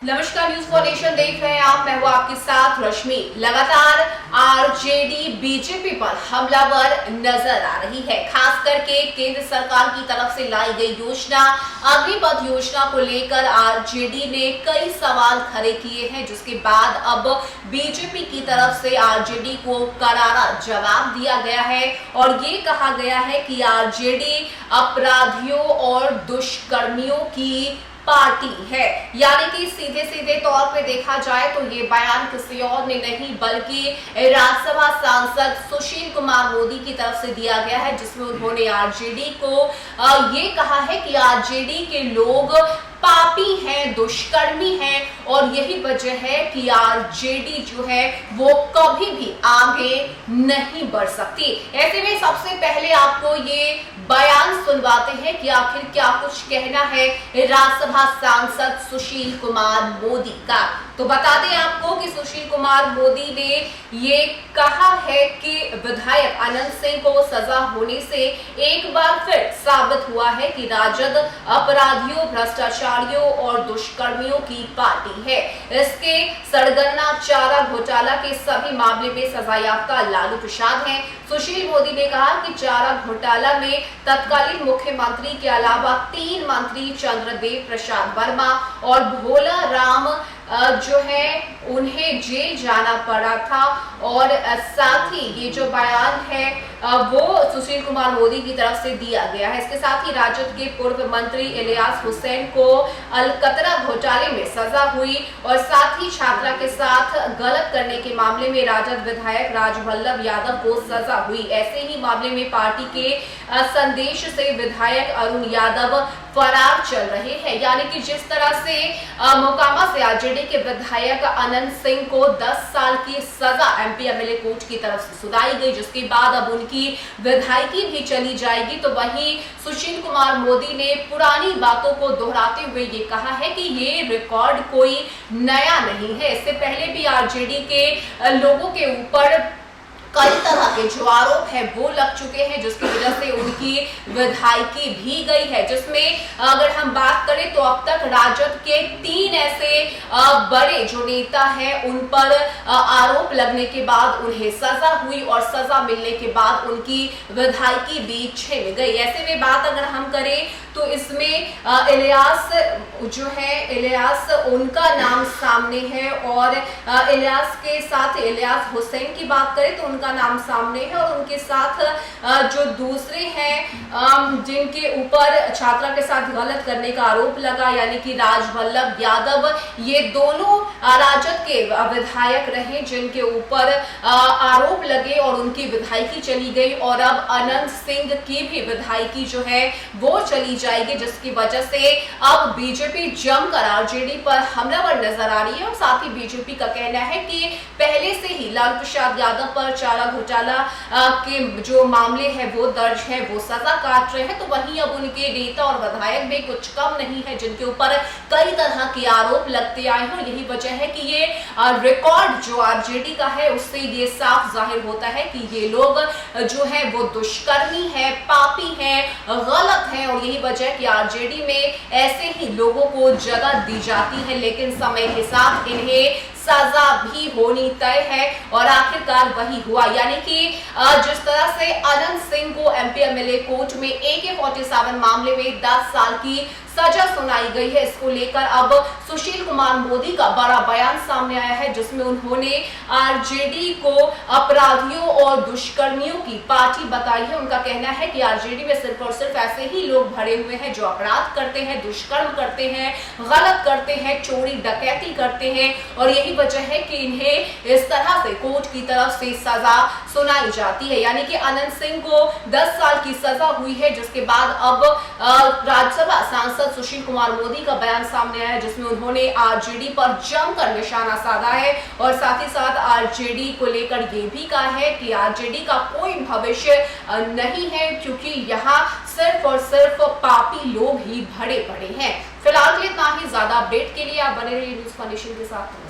नमस्कार, news for nation देख रहे हैं आप। मैं हूं आपके साथ रश्मि। लगातार आरजेडी बीजेपी पर हमलावर नजर आ रही है। खास करके केंद्र सरकार की तरफ से लाई गई योजना अग्निपथ योजना को लेकर आरजेडी ने कई सवाल खड़े किए हैं, जिसके बाद अब बीजेपी की तरफ से आरजेडी को करारा जवाब दिया गया है और ये कहा गया है कि आरजेडी अपराधियों और दुष्कर्मियों की पार्टी है। यानी कि सीधे सीधे तौर पे देखा जाए तो ये बयान किसी और ने नहीं बल्कि राज्यसभा सांसद सुशील कुमार मोदी की तरफ से दिया गया है, जिसमें उन्होंने आरजेडी को ये कहा है कि आरजेडी के लोग पापी हैं, दुष्कर्मी हैं और यही वजह है कि आरजेडी जो है वो कभी भी आगे नहीं बढ़ सकती। ऐसे में सबसे पहले आपको ये बयान सुनवाते हैं कि आखिर क्या कुछ कहना है राज्यसभा सांसद सुशील कुमार मोदी का। तो बता दें आपको कि सुशील कुमार मोदी ने ये कहा है कि विधायक अनंत सिंह को सजा होने से एक बार फिर साबित हुआ है कि राजद अपराधियों, भ्रष्टाचारियों और दुष्कर्मियों की पार्टी है। इसके सरगना चारा घोटाला के सभी मामले में सजायाफ्ता लालू प्रसाद हैं। सुशील मोदी ने कहा कि चारा घोटाला में तत्कालीन मुख्यमंत्री के अलावा 3 मंत्री चंद्रदेव प्रसाद वर्मा और भोला राम जो है उन्हें जेल जाना पड़ा था। और साथ ही ये जो बयान है वो सुशील कुमार मोदी की तरफ से दिया गया है। इसके साथ ही राजद के पूर्व मंत्री इलियास हुसैन को अलकतरा घोटाले में सजा हुई और साथ ही छात्रा के साथ गलत करने के मामले में राजद विधायक राजवल्लभ यादव को सजा हुई। ऐसे ही मामले में पार्टी के संदेश से विधायक अरुण यादव फरार चल रहे हैं। यानी कि जिस तरह से मोकामा से आरजेडी के विधायक अनंत सिंह को 10 साल की सजा एमपी एमएलए कोर्ट की तरफ से सुनाई गई, जिसके बाद अब उनकी विधायकी भी चली जाएगी। तो वहीं सुशील कुमार मोदी ने पुरानी बातों को दोहराते हुए ये कहा है कि ये रिकॉर्ड कोई नया नहीं है। इससे पहले भी आरजेडी के लोगों के ऊपर कई तरह के जो आरोप है वो लग चुके हैं, जिसकी वजह से उनकी विधायकी भी गई है। जिसमें अगर हम बात करें तो अब तक राजद के 3 ऐसे बड़े जो नेता हैं उन पर आरोप लगने के बाद उन्हें सजा हुई और सजा मिलने के बाद उनकी विधायकी भी छिन गई। ऐसे में बात अगर हम करें तो इसमें इलियास जो है इलियास उनका नाम सामने है और इलियास के साथ इलियास हुसैन की बात करें तो उनका नाम सामने है और उनके साथ जो दूसरे हैं जिनके ऊपर छात्रा के साथ गलत करने का आरोप लगा, यानी कि राजवल्लभ यादव, ये दोनों राजद के विधायक रहे जिनके ऊपर आरोप लगे और उनकी विधायकी चली गई। और अब अनंत सिंह की भी विधायकी जो है वो चली जाएगी, जिसकी वजह से अब बीजेपी जमकर आरजेडी पर हमलावर नजर आ रही है। और साथ ही बीजेपी का कहना है कि पहले से ही लालू प्रसाद यादव पर चारा घोटाला के जो मामले हैं वो दर्ज है, वो सजा काट रहे हैं। तो वहीं अब उनके नेता और विधायक भी कुछ कम नहीं है जिनके ऊपर कई तरह के आरोप लगते आए हैं। यही वजह है कि ये रिकॉर्ड जो आरजेडी का है उससे ये साफ जाहिर होता है कि ये लोग जो है वो दुष्कर्मी है, पापी है, गलत है। और यही वजह है कि आरजेडी में ऐसे ही लोगों को जगह दी जाती है, लेकिन समय के साथ इन्हें सजा भी होनी तय है और आखिरकार वही हुआ। यानी कि जिस तरह से अनंत सिंह को एमपी एमएलए कोर्ट में AK-47 मामले में 10 साल की सजा सुनाई गई है, इसको लेकर अब सुशील कुमार मोदी का बड़ा बयान सामने आया है, जिसमें उन्होंने आरजेडी को अपराधियों और दुष्कर्मियों की पार्टी बताई है। उनका कहना है कि आरजेडी में सिर्फ और सिर्फ ऐसे ही लोग भरे हुए हैं जो अपराध करते हैं, दुष्कर्म करते हैं, गलत करते हैं, चोरी डकैती करते हैं और यही वजह है कि इन्हें इस तरह से कोर्ट की तरफ से सजा सुनाई जाती है। यानी कि अनंत सिंह को 10 साल की सजा हुई है, जिसके बाद अब राज्यसभा सांसद सुशील कुमार मोदी का बयान सामने आया, जिसमें उन्होंने आरजेडी पर जमकर निशाना साधा है और साथ ही साथ आरजेडी को लेकर ये भी कहा है कि आरजेडी का कोई भविष्य नहीं है, क्योंकि यहाँ सिर्फ और सिर्फ पापी लोग ही भरे पड़े हैं। फिलहाल के लिए इतना ही। ज्यादा अपडेट के लिए आप बने रहिए न्यूज़ फॉर नेशन के साथ।